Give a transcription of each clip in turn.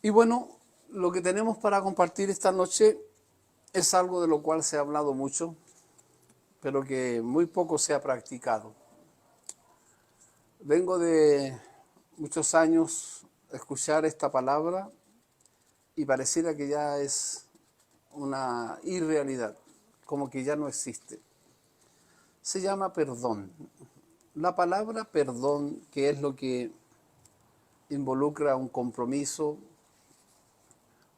Y bueno, lo que tenemos para compartir esta noche es algo de lo cual se ha hablado mucho, pero que muy poco se ha practicado. Vengo de muchos años escuchar esta palabra y pareciera que ya es una irrealidad, como que ya no existe. Se llama perdón. La palabra perdón, que es lo que involucra un compromiso,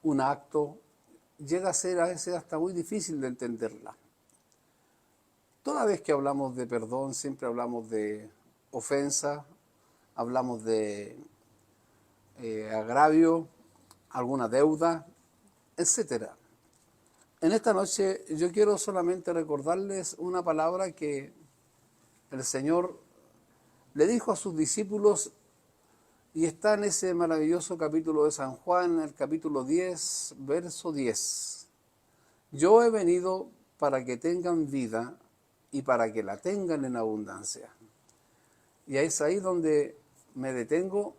un acto, llega a ser a veces hasta muy difícil de entenderla. Toda vez que hablamos de perdón, siempre hablamos de ofensa, hablamos de agravio, alguna deuda, etcétera. En esta noche yo quiero solamente recordarles una palabra que el Señor le dijo a sus discípulos y está en ese maravilloso capítulo de San Juan, el capítulo 10, verso 10. Yo he venido para que tengan vida y para que la tengan en abundancia. Y es ahí donde me detengo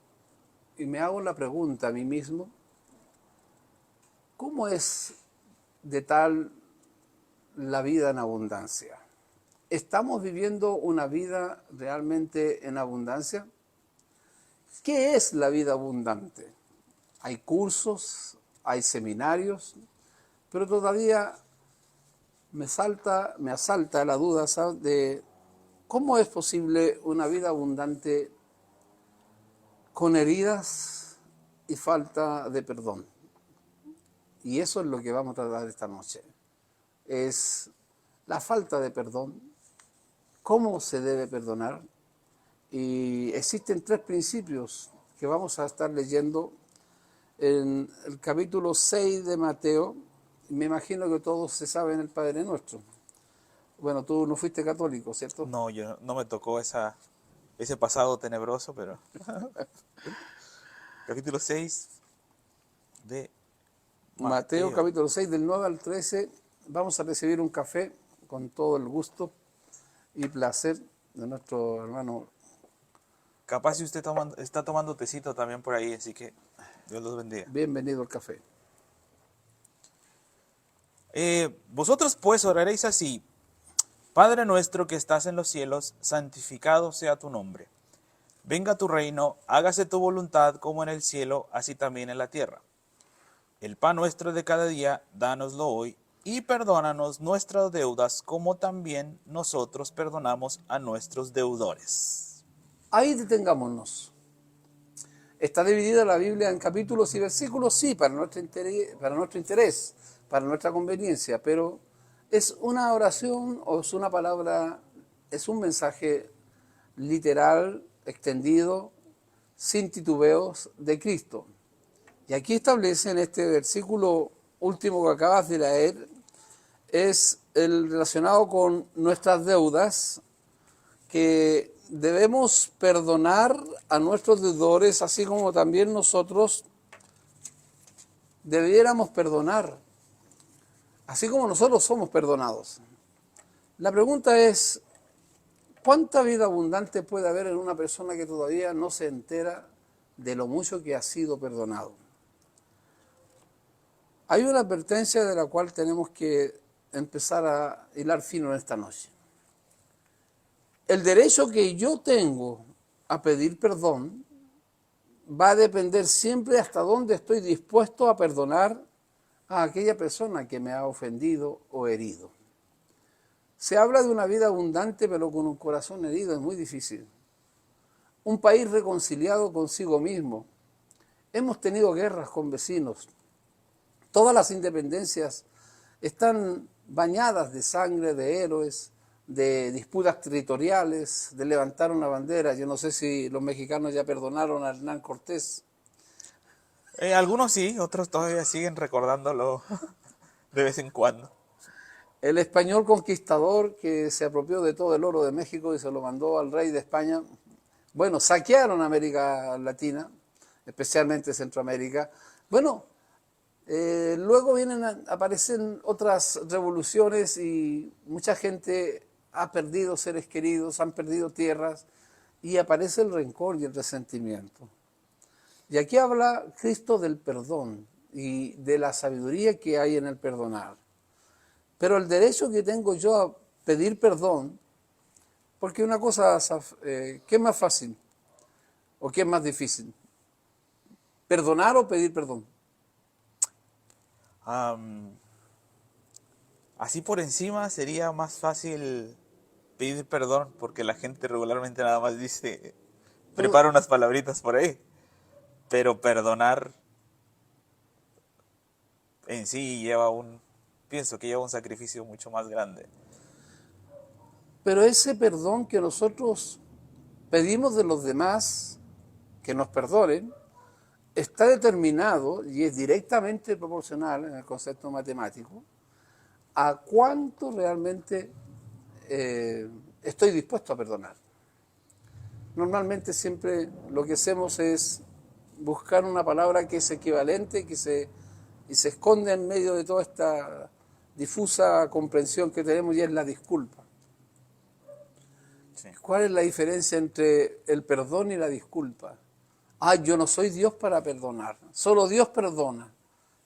y me hago la pregunta a mí mismo, ¿cómo es de tal la vida en abundancia? ¿Estamos viviendo una vida realmente en abundancia? ¿Qué es la vida abundante? Hay cursos, hay seminarios, pero todavía me asalta la duda, ¿sabes?, de cómo es posible una vida abundante con heridas y falta de perdón. Y eso es lo que vamos a tratar esta noche. Es la falta de perdón, cómo se debe perdonar. Y existen tres principios que vamos a estar leyendo en el capítulo 6 de Mateo. Me imagino que todos se saben el Padre Nuestro. Bueno, tú no fuiste católico, ¿cierto? No, yo no me tocó ese pasado tenebroso, pero capítulo 6 de Mateo Mateo. capítulo 6 del 9 al 13. Vamos a recibir un café con todo el gusto y placer de nuestro hermano. Capaz si usted está tomando tecito también por ahí, así que Dios los bendiga. Bienvenido al café. Vosotros pues oraréis así: Padre nuestro que estás en los cielos, santificado sea tu nombre. Venga tu reino, hágase tu voluntad como en el cielo, así también en la tierra. El pan nuestro de cada día, dánoslo hoy, y perdónanos nuestras deudas, como también nosotros perdonamos a nuestros deudores. Ahí detengámonos. Está dividida la Biblia en capítulos y versículos, sí, para nuestro interés, para nuestra conveniencia, pero es una oración o es una palabra, es un mensaje literal, extendido, sin titubeos, de Cristo. Y aquí establece en este versículo último que acabas de leer, es el relacionado con nuestras deudas, que debemos perdonar a nuestros deudores, así como también nosotros debiéramos perdonar, así como nosotros somos perdonados. La pregunta es, ¿cuánta vida abundante puede haber en una persona que todavía no se entera de lo mucho que ha sido perdonado? Hay una advertencia de la cual tenemos que empezar a hilar fino en esta noche. El derecho que yo tengo a pedir perdón va a depender siempre hasta dónde estoy dispuesto a perdonar a aquella persona que me ha ofendido o herido. Se habla de una vida abundante, pero con un corazón herido es muy difícil. Un país reconciliado consigo mismo. Hemos tenido guerras con vecinos. Todas las independencias están bañadas de sangre, de héroes, de disputas territoriales, de levantar una bandera. Yo no sé si los mexicanos ya perdonaron a Hernán Cortés. Algunos sí, otros todavía siguen recordándolo de vez en cuando. El español conquistador que se apropió de todo el oro de México y se lo mandó al rey de España. Bueno, saquearon América Latina, especialmente Centroamérica. Bueno, luego aparecen otras revoluciones y mucha gente ha perdido seres queridos, han perdido tierras y aparece el rencor y el resentimiento. Y aquí habla Cristo del perdón y de la sabiduría que hay en el perdonar. Pero el derecho que tengo yo a pedir perdón, porque una cosa, ¿qué es más fácil? ¿O qué es más difícil? ¿Perdonar o pedir perdón? Am, Así por encima sería más fácil pedir perdón porque la gente regularmente nada más dice, Pero, prepara unas palabritas por ahí. Pero perdonar en sí pienso que lleva un sacrificio mucho más grande. pero ese perdón que nosotros pedimos de los demás, que nos perdonen, está determinado y es directamente proporcional en el concepto matemático a cuánto realmente estoy dispuesto a perdonar. Normalmente siempre lo que hacemos es buscar una palabra que es equivalente y se esconde en medio de toda esta difusa comprensión que tenemos y es la disculpa. Sí. ¿Cuál es la diferencia entre el perdón y la disculpa? Yo no soy Dios para perdonar, solo Dios perdona.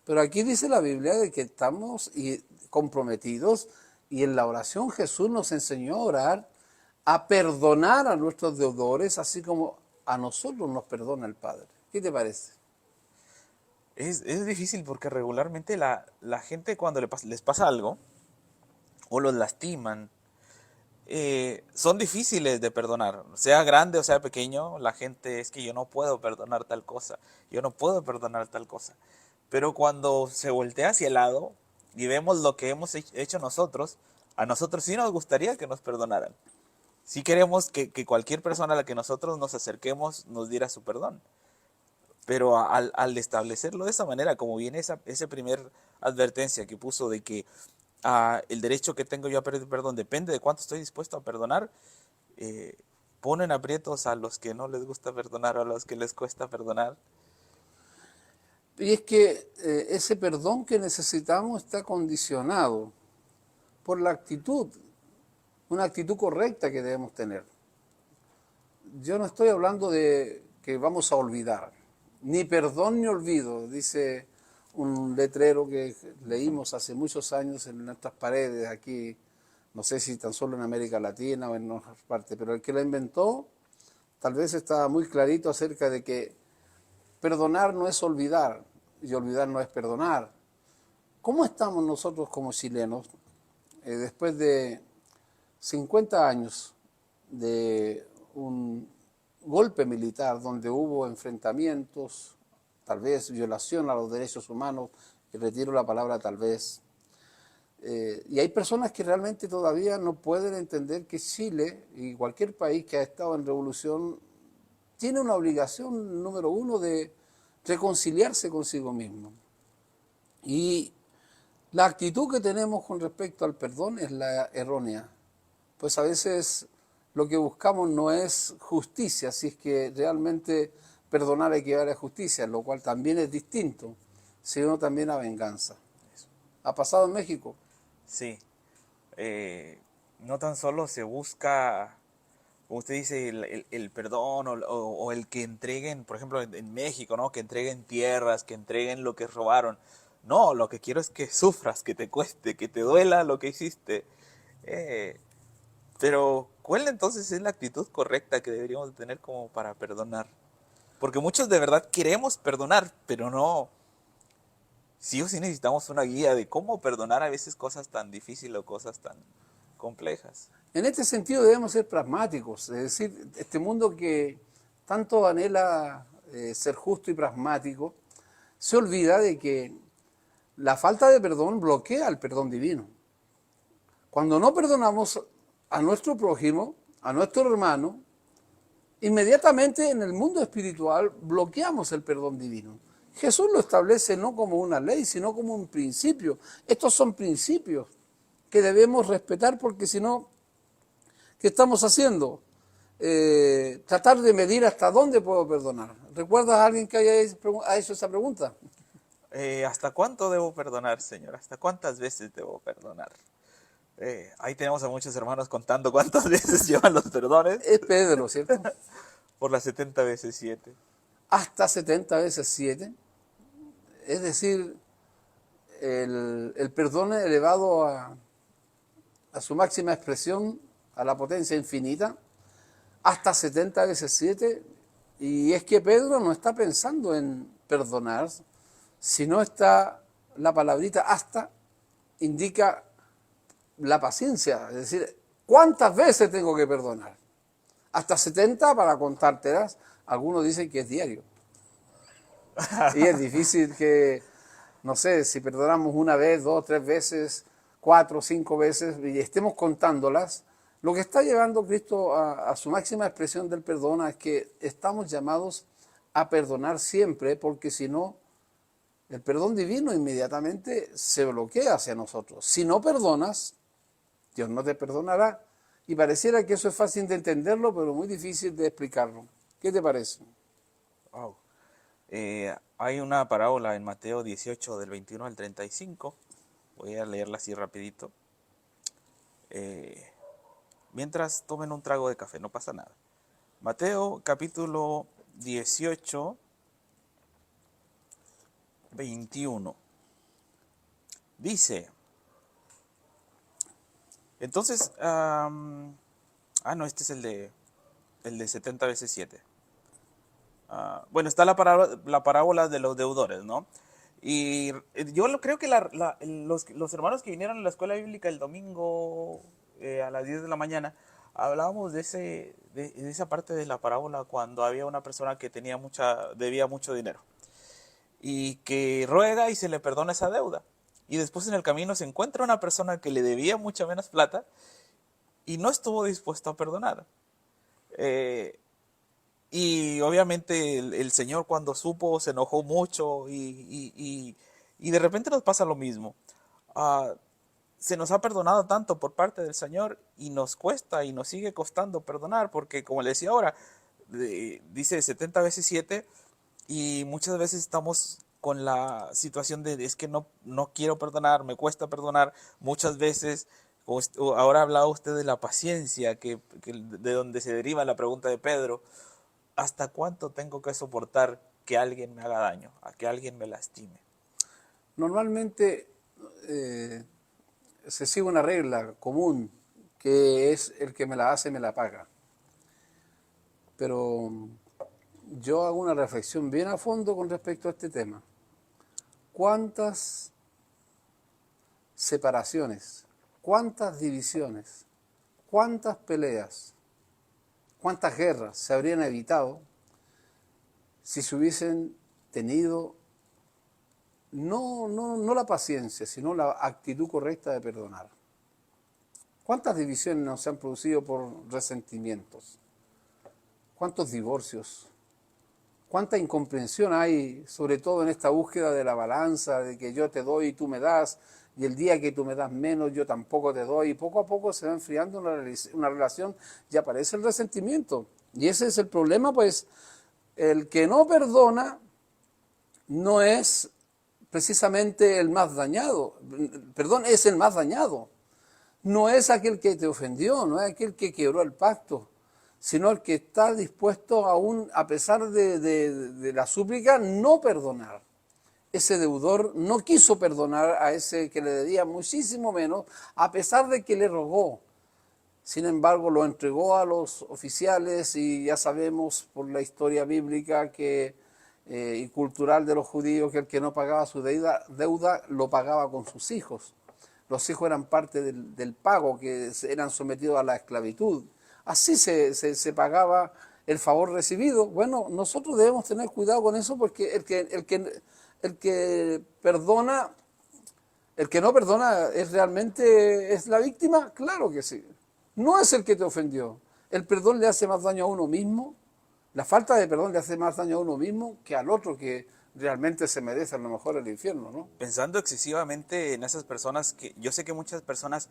Pero aquí dice la Biblia de que estamos comprometidos y en la oración Jesús nos enseñó a orar, a perdonar a nuestros deudores, así como a nosotros nos perdona el Padre. ¿Qué te parece? Es difícil porque regularmente la gente cuando les pasa algo o los lastiman, son difíciles de perdonar. Sea grande o sea pequeño, la gente es que yo no puedo perdonar tal cosa, yo no puedo perdonar tal cosa. Pero cuando se voltea hacia el lado y vemos lo que hemos hecho nosotros, a nosotros sí nos gustaría que nos perdonaran. Sí queremos que cualquier persona a la que nosotros nos acerquemos nos diera su perdón. Pero al establecerlo de esa manera, como viene esa primer advertencia que puso de que el derecho que tengo yo a pedir perdón depende de cuánto estoy dispuesto a perdonar, ponen aprietos a los que no les gusta perdonar o a los que les cuesta perdonar. Y es que ese perdón que necesitamos está condicionado por la actitud, una actitud correcta que debemos tener. Yo no estoy hablando de que vamos a olvidar, ni perdón ni olvido, dice un letrero que leímos hace muchos años en nuestras paredes aquí, no sé si tan solo en América Latina o en otras partes, pero el que lo inventó tal vez estaba muy clarito acerca de que perdonar no es olvidar y olvidar no es perdonar. ¿Cómo estamos nosotros como chilenos después de 50 años de un golpe militar donde hubo enfrentamientos, tal vez violación a los derechos humanos, y retiro la palabra tal vez, y hay personas que realmente todavía no pueden entender que Chile y cualquier país que ha estado en revolución tiene una obligación número uno de reconciliarse consigo mismo. Y la actitud que tenemos con respecto al perdón es la errónea, pues a veces lo que buscamos no es justicia, si es que realmente perdonar equivale a justicia, lo cual también es distinto, sino también a venganza. ¿Ha pasado en México? Sí, no tan solo se busca, como usted dice, el perdón o el que entreguen, por ejemplo, en México, ¿no? Que entreguen tierras, que entreguen lo que robaron. No, lo que quiero es que sufras, que te cueste, que te duela lo que hiciste. Pero, ¿cuál entonces es la actitud correcta que deberíamos de tener como para perdonar? Porque muchos de verdad queremos perdonar, pero no. Sí o sí necesitamos una guía de cómo perdonar a veces cosas tan difíciles o cosas tan complejas. En este sentido debemos ser pragmáticos, es decir, este mundo que tanto anhela ser justo y pragmático, se olvida de que la falta de perdón bloquea el perdón divino. Cuando no perdonamos a nuestro prójimo, a nuestro hermano, inmediatamente en el mundo espiritual bloqueamos el perdón divino. Jesús lo establece no como una ley, sino como un principio. Estos son principios que debemos respetar porque si no, ¿qué estamos haciendo? Tratar de medir hasta dónde puedo perdonar. ¿Recuerdas a alguien que haya hecho esa pregunta? ¿Hasta cuánto debo perdonar, Señor? ¿Hasta cuántas veces debo perdonar? Ahí tenemos a muchos hermanos contando cuántas veces llevan los perdones Es Pedro, ¿cierto? por las 70 veces 7. hasta 70 veces 7, es decir, el perdón elevado a su máxima expresión, a la potencia infinita, hasta 70 veces 7, y es que Pedro no está pensando en perdonar, sino está la palabrita hasta, indica la paciencia, es decir, ¿cuántas veces tengo que perdonar? Hasta 70 para contártelas, algunos dicen que es diario. Y es difícil que, no sé, si perdonamos una vez, 2, 3 veces, 4, 5 veces, y estemos contándolas, lo que está llevando Cristo a su máxima expresión del perdón es que estamos llamados a perdonar siempre, porque si no, el perdón divino inmediatamente se bloquea hacia nosotros. Si no perdonas, Dios no te perdonará. Y pareciera que eso es fácil de entenderlo, pero muy difícil de explicarlo. ¿Qué te parece? Wow. Hay una parábola en Mateo 18, del 21 al 35. Voy a leerla así rapidito. Mientras tomen un trago de café, no pasa nada. Mateo capítulo 18, 21. Dice, entonces, no, este es el de 70 veces 7. Bueno, está la parábola de los deudores, ¿no? Y yo creo que los hermanos que vinieron a la escuela bíblica el domingo a las 10 de la mañana, hablábamos de esa parte de la parábola cuando había una persona que debía mucho dinero y que ruega y se le perdona esa deuda. Y después en el camino se encuentra una persona que le debía mucha menos plata y no estuvo dispuesto a perdonar. Y obviamente el Señor cuando supo se enojó mucho y de repente nos pasa lo mismo. Se nos ha perdonado tanto por parte del Señor y nos cuesta y nos sigue costando perdonar porque, como le decía ahora, dice 70 veces 7 y muchas veces estamos con la situación de es que no quiero perdonar, me cuesta perdonar. Muchas veces, ahora hablaba usted de la paciencia, de donde se deriva la pregunta de Pedro. ¿Hasta cuánto tengo que soportar que alguien me haga daño, a que alguien me lastime? Normalmente se sigue una regla común, que es el que me la hace me la paga. Pero yo hago una reflexión bien a fondo con respecto a este tema. ¿Cuántas separaciones, cuántas divisiones, cuántas peleas, cuántas guerras se habrían evitado si se hubiesen tenido no la paciencia, sino la actitud correcta de perdonar? ¿Cuántas divisiones no se han producido por resentimientos? ¿Cuántos divorcios? ¿Cuánta incomprensión hay, sobre todo en esta búsqueda de la balanza, de que yo te doy y tú me das, y el día que tú me das menos, yo tampoco te doy, y poco a poco se va enfriando una relación y aparece el resentimiento? Y ese es el problema, pues el que no perdona no es precisamente el más dañado, perdón, es el más dañado. No es aquel que te ofendió, no es aquel que quebró el pacto, sino el que está dispuesto aún, a pesar de la súplica, no perdonar. Ese deudor no quiso perdonar a ese que le debía muchísimo menos, a pesar de que le rogó. Sin embargo, lo entregó a los oficiales y ya sabemos por la historia bíblica y cultural de los judíos que el que no pagaba su deuda lo pagaba con sus hijos. Los hijos eran parte del pago, que eran sometidos a la esclavitud. Así se pagaba el favor recibido. Bueno, nosotros debemos tener cuidado con eso porque el que perdona, el que no perdona es la víctima, claro que sí. No es el que te ofendió. El perdón le hace más daño a uno mismo, la falta de perdón le hace más daño a uno mismo que al otro que realmente se merece a lo mejor el infierno, ¿no? Pensando excesivamente en esas personas que yo sé que muchas personas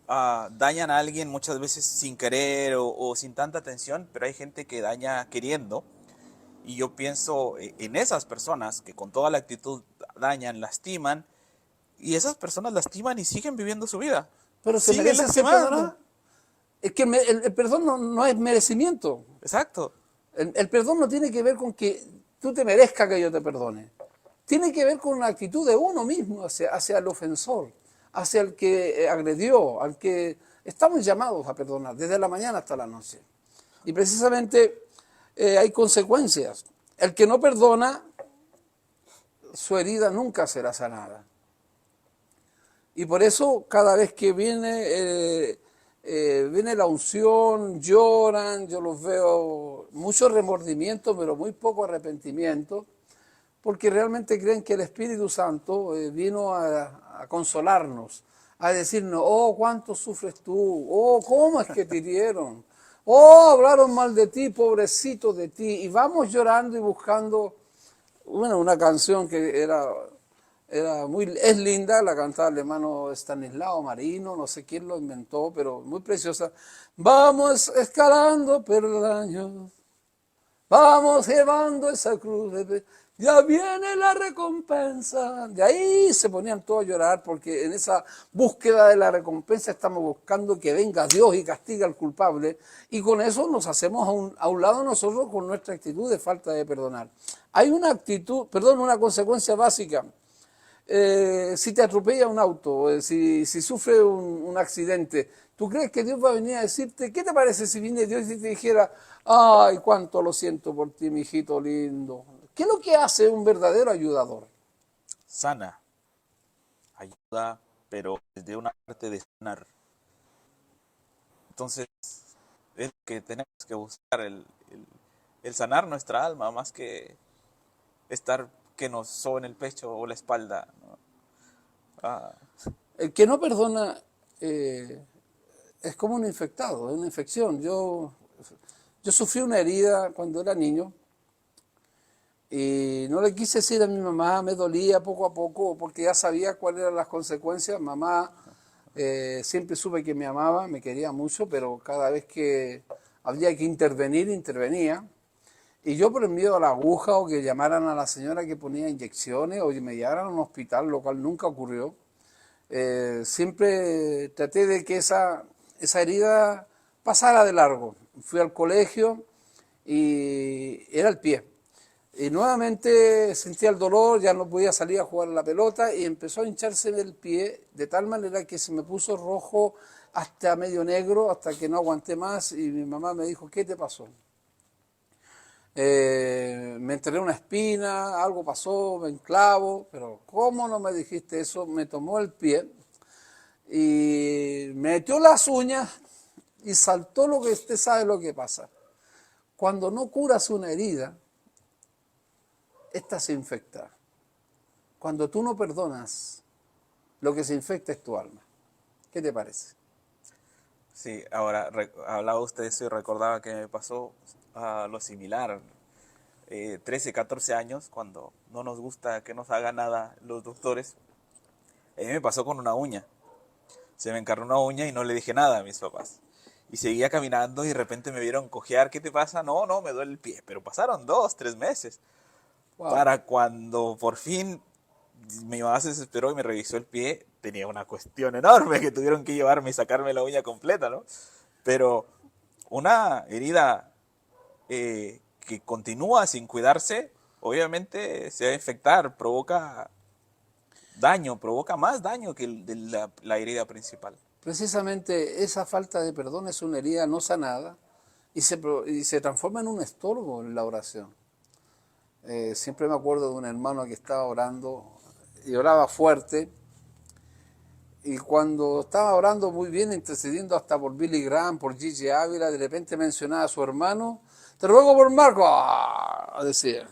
dañan a alguien muchas veces sin querer o sin tanta atención, pero hay gente que daña queriendo. Y yo pienso en esas personas que con toda la actitud dañan, lastiman, y esas personas lastiman y siguen viviendo su vida. Pero se siguen merece ser perdonado. Es que el perdón no es merecimiento. Exacto. El perdón no tiene que ver con que tú te merezcas que yo te perdone. Tiene que ver con una actitud de uno mismo hacia el ofensor, hacia el que agredió, al que estamos llamados a perdonar, desde la mañana hasta la noche. Y precisamente hay consecuencias. El que no perdona, su herida nunca será sanada. Y por eso cada vez que viene la unción, lloran, yo los veo mucho remordimiento, pero muy poco arrepentimiento, porque realmente creen que el Espíritu Santo vino a consolarnos, a decirnos, oh, cuánto sufres tú, oh, cómo es que te hirieron, oh, hablaron mal de ti, pobrecito de ti, y vamos llorando y buscando, bueno, una canción que es linda, la cantaba el hermano Stanislao Marino, no sé quién lo inventó, pero muy preciosa. Vamos escalando peldaños, vamos llevando esa cruz, ya viene la recompensa. De ahí se ponían todos a llorar porque en esa búsqueda de la recompensa estamos buscando que venga Dios y castigue al culpable, y con eso nos hacemos a un lado nosotros con nuestra actitud de falta de perdonar. Hay una una consecuencia básica. Si te atropella un auto, si sufre un accidente, ¿tú crees que Dios va a venir a decirte, qué te parece si viene Dios y te dijera, ay, cuánto lo siento por ti, mi hijito lindo? ¿Qué es lo que hace un verdadero ayudador? Sana, ayuda, pero desde una parte de sanar. Entonces, es que tenemos que buscar el sanar nuestra alma, más que estar que nos soben el pecho o la espalda, ¿no? Ah, El que no perdona es como un infectado, es una infección. Yo sufrí una herida cuando era niño y no le quise decir a mi mamá, me dolía poco a poco porque ya sabía cuáles eran las consecuencias. Mamá siempre supe que me amaba, me quería mucho, pero cada vez que había que intervenir, intervenía. Y yo por el miedo a la aguja o que llamaran a la señora que ponía inyecciones o que me llevaran a un hospital, lo cual nunca ocurrió, siempre traté de que esa herida pasara de largo. Fui al colegio y era el pie. Y nuevamente sentía el dolor, ya no podía salir a jugar a la pelota y empezó a hincharse el pie de tal manera que se me puso rojo hasta medio negro, hasta que no aguanté más y mi mamá me dijo, ¿qué te pasó? Me enterré una espina, algo pasó, me enclavo, pero ¿cómo no me dijiste eso? Me tomó el pie y me metió las uñas y saltó lo que usted sabe lo que pasa. Cuando no curas una herida, esta se infecta. Cuando tú no perdonas, lo que se infecta es tu alma. ¿Qué te parece? sí, ahora hablaba usted de eso y recordaba que me pasó lo similar. 13, 14 años, cuando no nos gusta que nos haga nada los doctores, a mí me pasó con una uña. Se me encarnó una uña y no le dije nada a mis papás. Y seguía caminando y de repente me vieron cojear. ¿Qué te pasa? No, no, me duele el pie. Pero pasaron 2, 3 meses. Wow. Para cuando por fin mi mamá se desesperó y me revisó el pie, tenía una cuestión enorme que tuvieron que llevarme y sacarme la uña completa, ¿no? Pero una herida que continúa sin cuidarse, obviamente se va a infectar, provoca daño, provoca más daño que la herida principal. Precisamente esa falta de perdón es una herida no sanada y se transforma en un estorbo en la oración. Siempre me acuerdo de un hermano que estaba orando y oraba fuerte, y cuando estaba orando muy bien, intercediendo hasta por Billy Graham, por Gigi Ávila, de repente mencionaba a su hermano, te ruego por Marco, decía.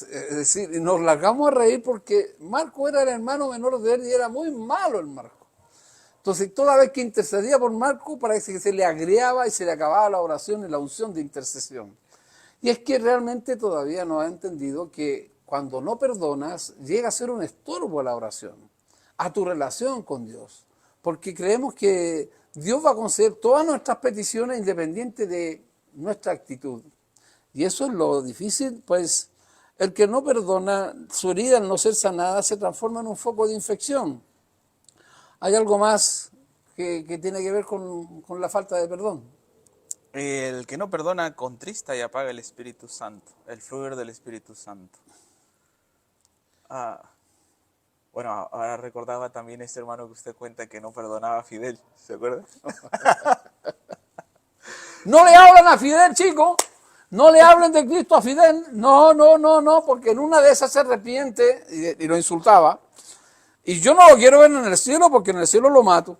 Es decir, y nos largamos a reír porque Marco era el hermano menor de él y era muy malo el Marco. Entonces, toda vez que intercedía por Marco, parece que se le agriaba y se le acababa la oración y la unción de intercesión. Y es que realmente todavía no ha entendido que cuando no perdonas, llega a ser un estorbo a la oración, a tu relación con Dios. Porque creemos que Dios va a conceder todas nuestras peticiones independiente de nuestra actitud. Y eso es lo difícil, pues el que no perdona, su herida al no ser sanada se transforma en un foco de infección. Hay algo más que tiene que ver con la falta de perdón. El que no perdona contrista y apaga el Espíritu Santo, el fluir del Espíritu Santo. Ah, bueno, ahora recordaba también ese hermano que usted cuenta que no perdonaba a Fidel, ¿se acuerda? No le hablan a Fidel, chicos. No le hablen de Cristo a Fidel. No, no, no, no, porque en una de esas se arrepiente y lo insultaba. Y yo no lo quiero ver en el cielo porque en el cielo lo mato.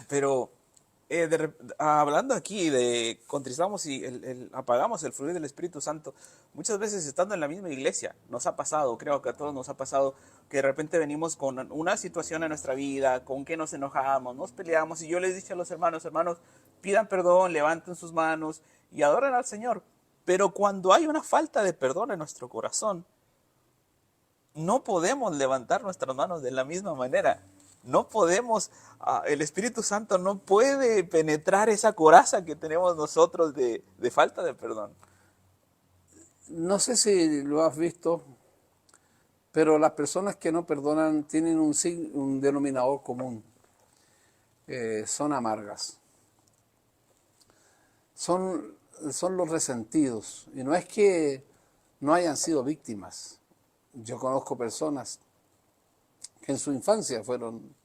Pero hablando aquí de contristamos y apagamos el fluir del Espíritu Santo, muchas veces estando en la misma iglesia, nos ha pasado, creo que a todos nos ha pasado, que de repente venimos con una situación en nuestra vida, con que nos enojamos, nos peleamos, y yo les dije a los hermanos, pidan perdón, levanten sus manos y adoren al Señor. Pero cuando hay una falta de perdón en nuestro corazón, no podemos levantar nuestras manos de la misma manera. No podemos, el Espíritu Santo no puede penetrar esa coraza que tenemos nosotros de falta de perdón. No sé si lo has visto, pero las personas que no perdonan tienen un denominador común. Son amargas. Son los resentidos. Y no es que no hayan sido víctimas. Yo conozco personas que en su infancia fueron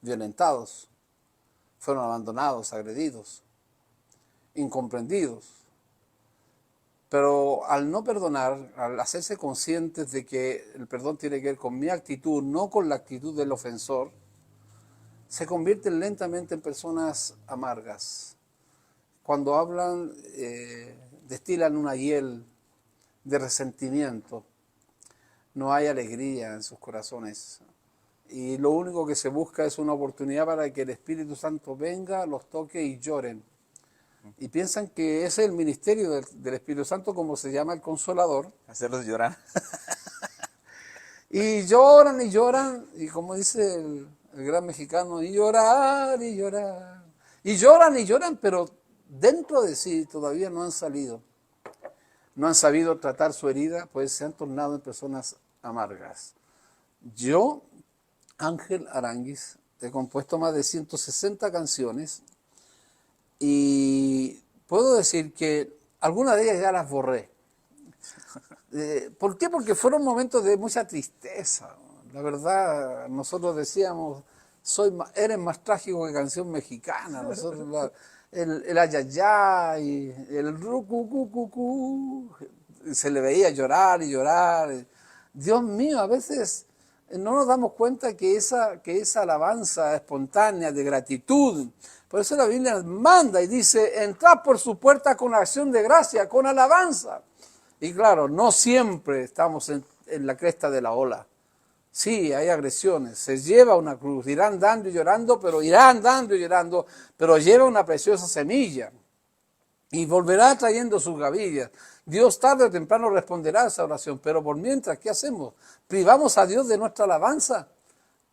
violentados, fueron abandonados, agredidos, incomprendidos. Pero al no perdonar, al hacerse conscientes de que el perdón tiene que ver con mi actitud, no con la actitud del ofensor, se convierten lentamente en personas amargas. Cuando hablan, destilan una hiel de resentimiento. No hay alegría en sus corazones. Y lo único que se busca es una oportunidad para que el Espíritu Santo venga, los toque y lloren. Y piensan que ese es el ministerio del Espíritu Santo, como se llama el Consolador. Hacerlos llorar. Y lloran, y como dice el gran mexicano, y llorar, y llorar. Y lloran, pero dentro de sí todavía no han salido. No han sabido tratar su herida, pues se han tornado en personas amargas. Yo, Ángel Aranguis, he compuesto más de 160 canciones y puedo decir que algunas de ellas ya las borré. ¿Por qué? Porque fueron momentos de mucha tristeza. La verdad, nosotros decíamos, eres más trágico que canción mexicana. Nosotros, el ayayay, el rucucucucú, se le veía llorar y llorar. Dios mío, a veces no nos damos cuenta que esa alabanza espontánea de gratitud, por eso la Biblia manda y dice, entrad por su puerta con acción de gracia, con alabanza. Y claro, no siempre estamos en la cresta de la ola. Sí, hay agresiones, se lleva una cruz, irán dando y llorando, pero lleva una preciosa semilla y volverá trayendo sus gavillas. Dios tarde o temprano responderá a esa oración, pero por mientras, ¿qué hacemos? ¿Privamos a Dios de nuestra alabanza?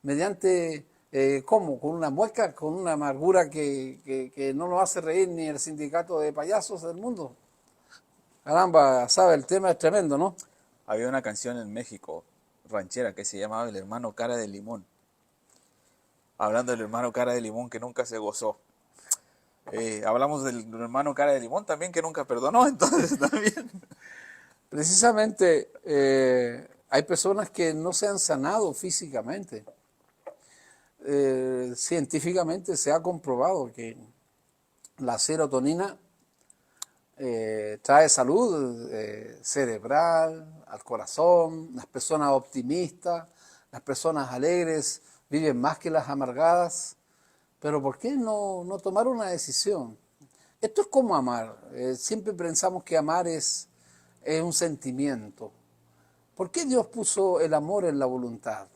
Mediante, ¿cómo? Con una mueca, con una amargura que no nos hace reír ni el sindicato de payasos del mundo. Caramba, sabe, el tema es tremendo, ¿no? Había una canción en México, ranchera, que se llamaba El hermano cara de limón. Hablando del hermano cara de limón que nunca se gozó. Hablamos del hermano cara de limón también que nunca perdonó, entonces también. Precisamente hay personas que no se han sanado físicamente. Científicamente se ha comprobado que la serotonina trae salud cerebral, al corazón. Las personas optimistas, las personas alegres viven más que las amargadas. Pero ¿por qué no tomar una decisión? Esto es como amar. Siempre pensamos que amar es un sentimiento. ¿Por qué Dios puso el amor en la voluntad?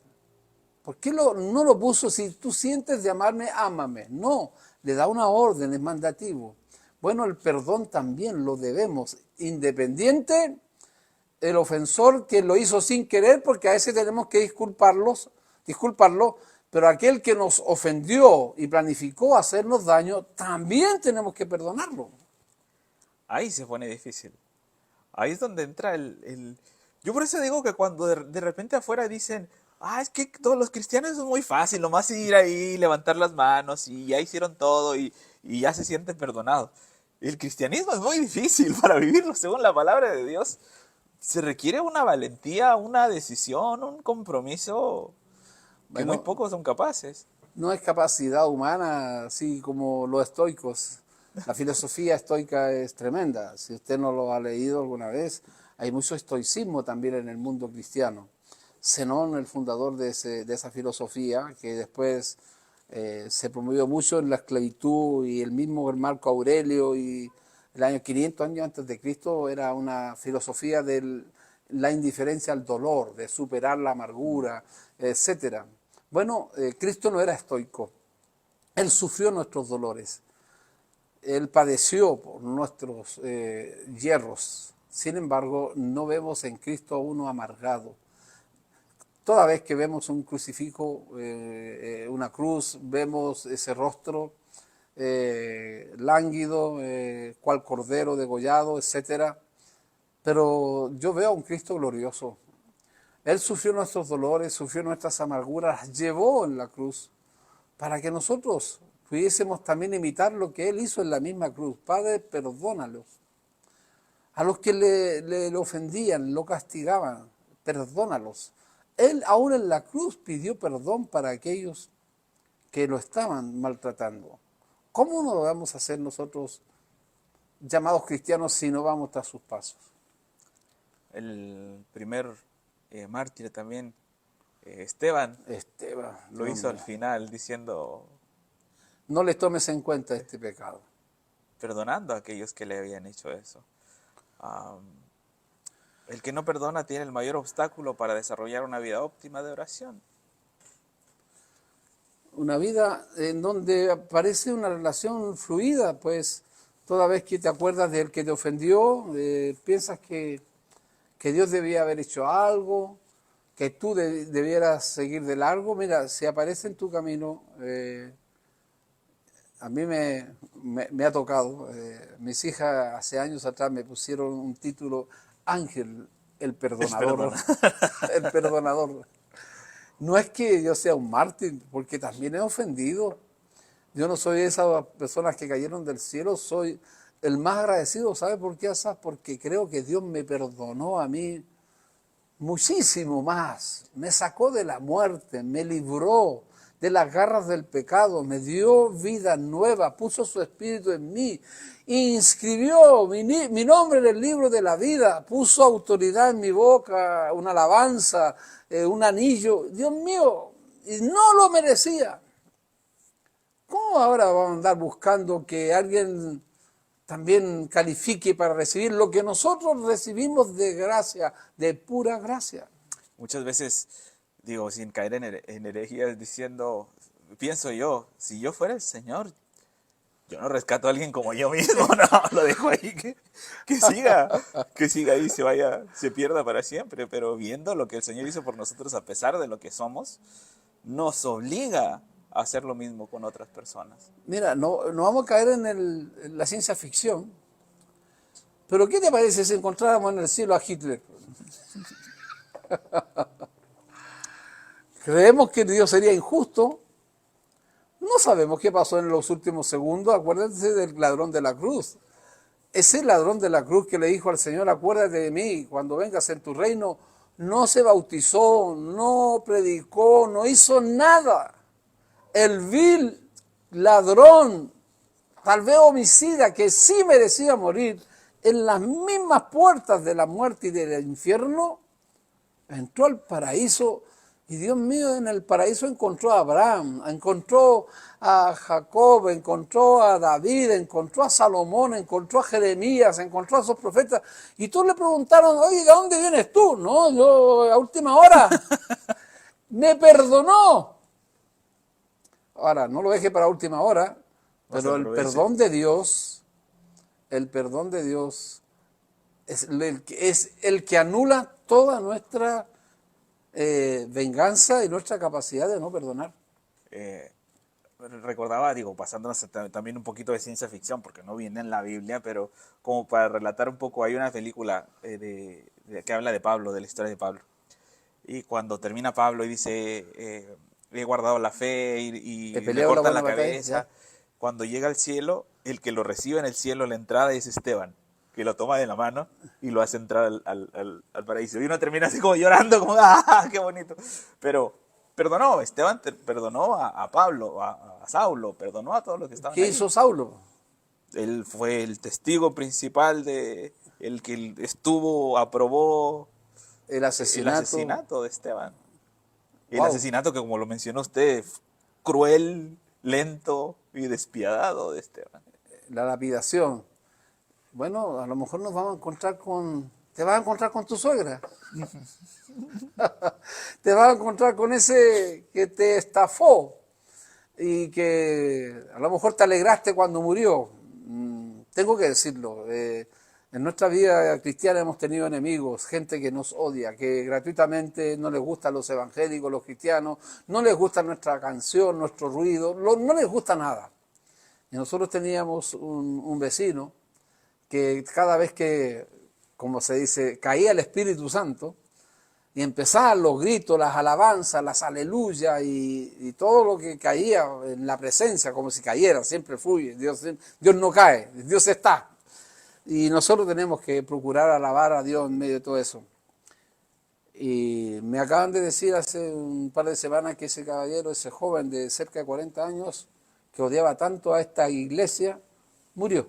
¿Por qué no lo puso? Si tú sientes de amarme, ámame? No, le da una orden, es mandativo. Bueno, el perdón también lo debemos, independiente el ofensor que lo hizo sin querer, porque a veces tenemos que disculparlo, pero aquel que nos ofendió y planificó hacernos daño, también tenemos que perdonarlo. Ahí se pone difícil. Ahí es donde entra el... Yo por eso digo que cuando de repente afuera dicen, es que todos los cristianos es muy fácil, nomás ir ahí, levantar las manos y ya hicieron todo y ya se sienten perdonados. El cristianismo es muy difícil para vivirlo según la palabra de Dios. Se requiere una valentía, una decisión, un compromiso que muy Bueno, pocos son capaces. no es capacidad humana, así como los estoicos. La filosofía estoica es tremenda. Si usted no lo ha leído alguna vez, hay mucho estoicismo también en el mundo cristiano. Zenón, el fundador de esa filosofía, que después se promovió mucho en la esclavitud, y el mismo Marco Aurelio, y el año 500 años antes de Cristo, era una filosofía de la indiferencia al dolor, de superar la amargura, etcétera. Bueno, Cristo no era estoico. Él sufrió nuestros dolores. Él padeció por nuestros hierros. Sin embargo, no vemos en Cristo a uno amargado. Toda vez que vemos un crucifijo, una cruz, vemos ese rostro lánguido, cual cordero degollado, etcétera. Pero yo veo a un Cristo glorioso. Él sufrió nuestros dolores, sufrió nuestras amarguras, las llevó en la cruz para que nosotros pudiésemos también imitar lo que Él hizo en la misma cruz. Padre, perdónalos. A los que le ofendían, lo castigaban, perdónalos. Él aún en la cruz pidió perdón para aquellos que lo estaban maltratando. ¿Cómo no lo vamos a hacer nosotros, llamados cristianos, si no vamos tras sus pasos? El primer mártir también, Esteban, Esteban, lo Dios hizo al mío. final diciendo, No les tomes en cuenta este pecado. perdonando a aquellos que le habían hecho eso. El que no perdona tiene el mayor obstáculo para desarrollar una vida óptima de oración. Una vida en donde aparece una relación fluida, pues toda vez que te acuerdas del que te ofendió, piensas que Dios debía haber hecho algo, que tú debieras seguir de largo. Mira, si aparece en tu camino, a mí me ha tocado, mis hijas hace años atrás me pusieron un título, Ángel, el perdonador, Perdona. el perdonador. No es que yo sea un mártir, porque también he ofendido. Yo no soy de esas personas que cayeron del cielo, soy el más agradecido. ¿Sabe por qué, Asaf? Porque creo que Dios me perdonó a mí muchísimo más. Me sacó de la muerte, me libró de las garras del pecado, me dio vida nueva, puso su espíritu en mí, inscribió mi nombre en el libro de la vida, puso autoridad en mi boca, una alabanza, un anillo. Dios mío, y no lo merecía. ¿Cómo ahora vamos a andar buscando que alguien también califique para recibir lo que nosotros recibimos de gracia, de pura gracia? Muchas veces, digo, sin caer en herejías, diciendo, pienso yo, si yo fuera el Señor, yo no rescato a alguien como yo mismo, no, lo dejo ahí, que siga ahí, se vaya, se pierda para siempre, pero viendo lo que el Señor hizo por nosotros a pesar de lo que somos, nos obliga a hacer lo mismo con otras personas. Mira, no vamos a caer en la ciencia ficción, pero ¿qué te parece si encontráramos en el cielo a Hitler? Creemos que Dios sería injusto. No sabemos qué pasó en los últimos segundos. Acuérdense del ladrón de la cruz. Ese ladrón de la cruz que le dijo al Señor, acuérdate de mí cuando vengas en tu reino, no se bautizó, no predicó, no hizo nada. El vil ladrón, tal vez homicida, que sí merecía morir, en las mismas puertas de la muerte y del infierno, entró al paraíso. Y Dios mío, en el paraíso encontró a Abraham, encontró a Jacob, encontró a David, encontró a Salomón, encontró a Jeremías, encontró a esos profetas. Y todos le preguntaron, oye, ¿de dónde vienes tú? No, yo a última hora me perdonó. Ahora, no lo deje para última hora, No se pero aproveche. el perdón de Dios es el que anula toda nuestra venganza y nuestra capacidad de no perdonar. Eh, recordaba, digo, pasándonos también un poquito de ciencia ficción, porque no viene en la Biblia, pero como para relatar un poco, hay una película que habla de Pablo, de la historia de Pablo. Y cuando termina Pablo y dice, he guardado la fe y He le peleado la cortan buena la batalla, cabeza, ya. cuando llega al cielo, el que lo recibe en el cielo, la entrada es Esteban, que lo toma de la mano y lo hace entrar al paraíso. Y uno termina así como llorando, como, ¡ah, qué bonito! Pero perdonó, Esteban perdonó a Pablo, a Saulo, perdonó a todos los que estaban ¿Qué ahí. hizo Saulo? Él fue el testigo principal de el que estuvo, aprobó El el asesinato. asesinato de Esteban. El Wow. asesinato que, como lo mencionó usted, cruel, lento y despiadado de Esteban. La lapidación. Bueno, a lo mejor nos vamos a encontrar con... Te vas a encontrar con tu suegra. Te vas a encontrar con ese que te estafó y que a lo mejor te alegraste cuando murió. Tengo que decirlo. En nuestra vida cristiana hemos tenido enemigos, gente que nos odia, que gratuitamente no les gustan los evangélicos, los cristianos, no les gusta nuestra canción, nuestro ruido, no les gusta nada. Y nosotros teníamos un vecino que cada vez que, como se dice, caía el Espíritu Santo y empezaban los gritos, las alabanzas, las aleluyas y todo lo que caía en la presencia, como si cayera, siempre fluye, Dios no cae, Dios está. Y nosotros tenemos que procurar alabar a Dios en medio de todo eso. Y me acaban de decir hace un par de semanas que ese caballero, ese joven de cerca de 40 años, que odiaba tanto a esta iglesia, murió.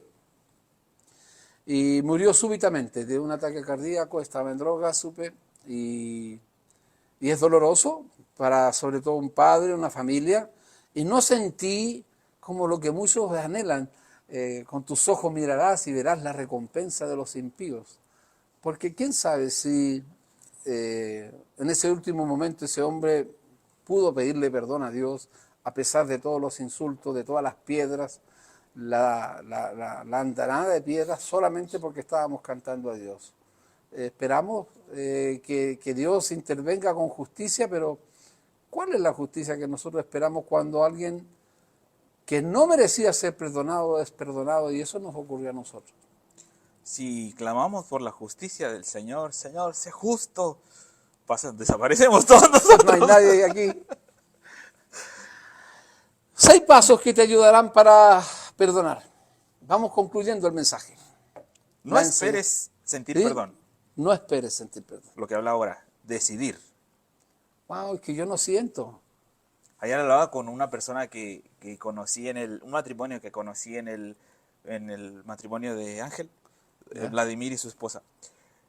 Y murió súbitamente de un ataque cardíaco, estaba en drogas, supe, y es doloroso para sobre todo un padre, una familia, y no sentí como lo que muchos anhelan, con tus ojos mirarás y verás la recompensa de los impíos. Porque quién sabe si en ese último momento ese hombre pudo pedirle perdón a Dios a pesar de todos los insultos, de todas las piedras, la andanada de piedras solamente porque estábamos cantando a Dios. Esperamos que Dios intervenga con justicia, pero ¿cuál es la justicia que nosotros esperamos cuando alguien que no merecía ser perdonado es perdonado? Y eso nos ocurrió a nosotros. Si clamamos por la justicia del Señor, Señor, sé justo, desaparecemos todos No hay nosotros. nadie aquí. 6 pasos que te ayudarán para perdonar. Vamos concluyendo el mensaje. No La enseñanza. esperes sentir ¿Sí? perdón. No esperes sentir perdón. Lo que habla ahora, decidir. Wow, es que yo no siento. Ayer hablaba con una persona que conocí un matrimonio que conocí en el matrimonio de Ángel, ¿Ya? Vladimir y su esposa.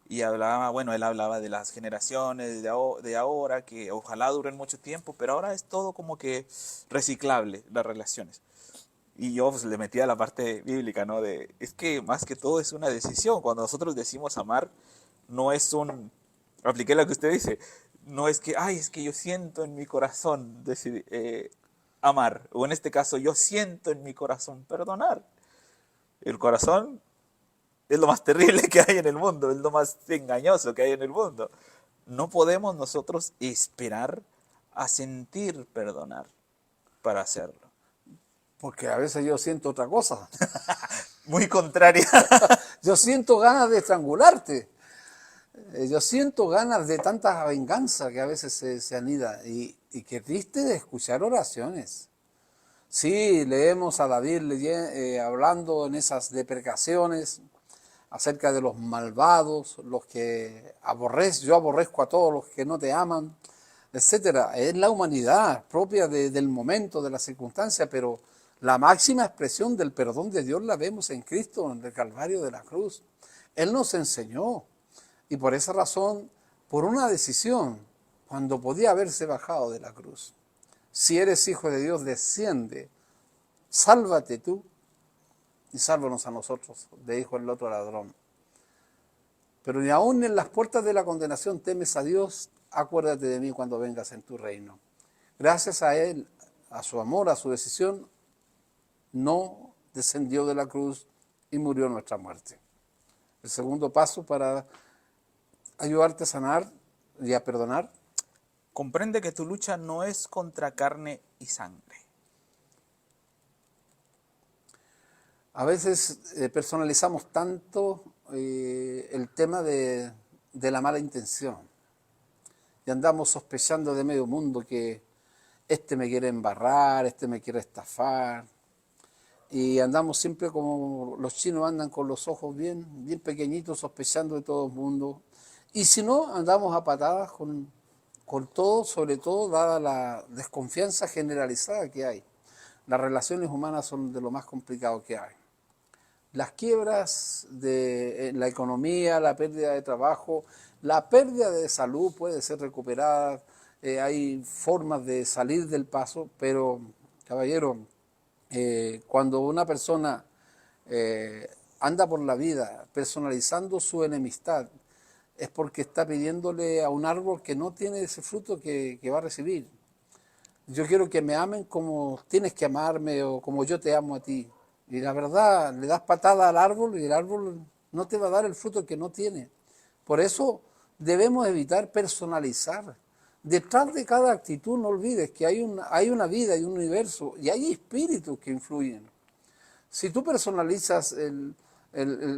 Y hablaba, bueno, él hablaba de las generaciones de ahora, que ojalá duren mucho tiempo, pero ahora es todo como que reciclable, las relaciones. Y yo pues, le metía la parte bíblica, ¿no? Es que más que todo es una decisión. Cuando nosotros decimos amar, no es apliqué lo que usted dice, no es que, ay, es que yo siento en mi corazón amar, o en este caso, yo siento en mi corazón perdonar. El corazón es lo más terrible que hay en el mundo, es lo más engañoso que hay en el mundo. No podemos nosotros esperar a sentir perdonar para hacerlo. Porque a veces yo siento otra cosa. Muy contraria. Yo siento ganas de estrangularte. Yo siento ganas de tanta venganza que a veces se anida. Y qué triste de escuchar oraciones. Sí, leemos a David hablando en esas deprecaciones acerca de los malvados, los que yo aborrezco a todos los que no te aman, etcétera. Es la humanidad propia del momento, de la circunstancia, pero la máxima expresión del perdón de Dios la vemos en Cristo, en el Calvario de la cruz. Él nos enseñó, y por esa razón, por una decisión, cuando podía haberse bajado de la cruz. Si eres hijo de Dios, desciende, sálvate tú y sálvanos a nosotros, le dijo el otro ladrón. Pero ni aún en las puertas de la condenación temes a Dios, acuérdate de mí cuando vengas en tu reino. Gracias a Él, a su amor, a su decisión, no descendió de la cruz y murió nuestra muerte. El segundo paso para ayudarte a sanar y a perdonar. Comprende que tu lucha no es contra carne y sangre. A veces personalizamos tanto el tema de la mala intención. y andamos sospechando de medio mundo que este me quiere embarrar, este me quiere estafar. Y andamos siempre como los chinos andan con los ojos bien pequeñitos, sospechando de todo el mundo. Y si no, andamos a patadas con todo, sobre todo dada la desconfianza generalizada que hay. Las relaciones humanas son de lo más complicado que hay. Las quiebras de la economía, la pérdida de trabajo, la pérdida de salud puede ser recuperada, hay formas de salir del paso, pero, caballero, cuando una persona anda por la vida personalizando su enemistad, es porque está pidiéndole a un árbol que no tiene ese fruto que va a recibir. Yo quiero que me amen como tienes que amarme o como yo te amo a ti. Y la verdad, le das patada al árbol y el árbol no te va a dar el fruto que no tiene. Por eso debemos evitar personalizar. Detrás de cada actitud no olvides que hay una vida y un universo y hay espíritus que influyen. Si tú personalizas el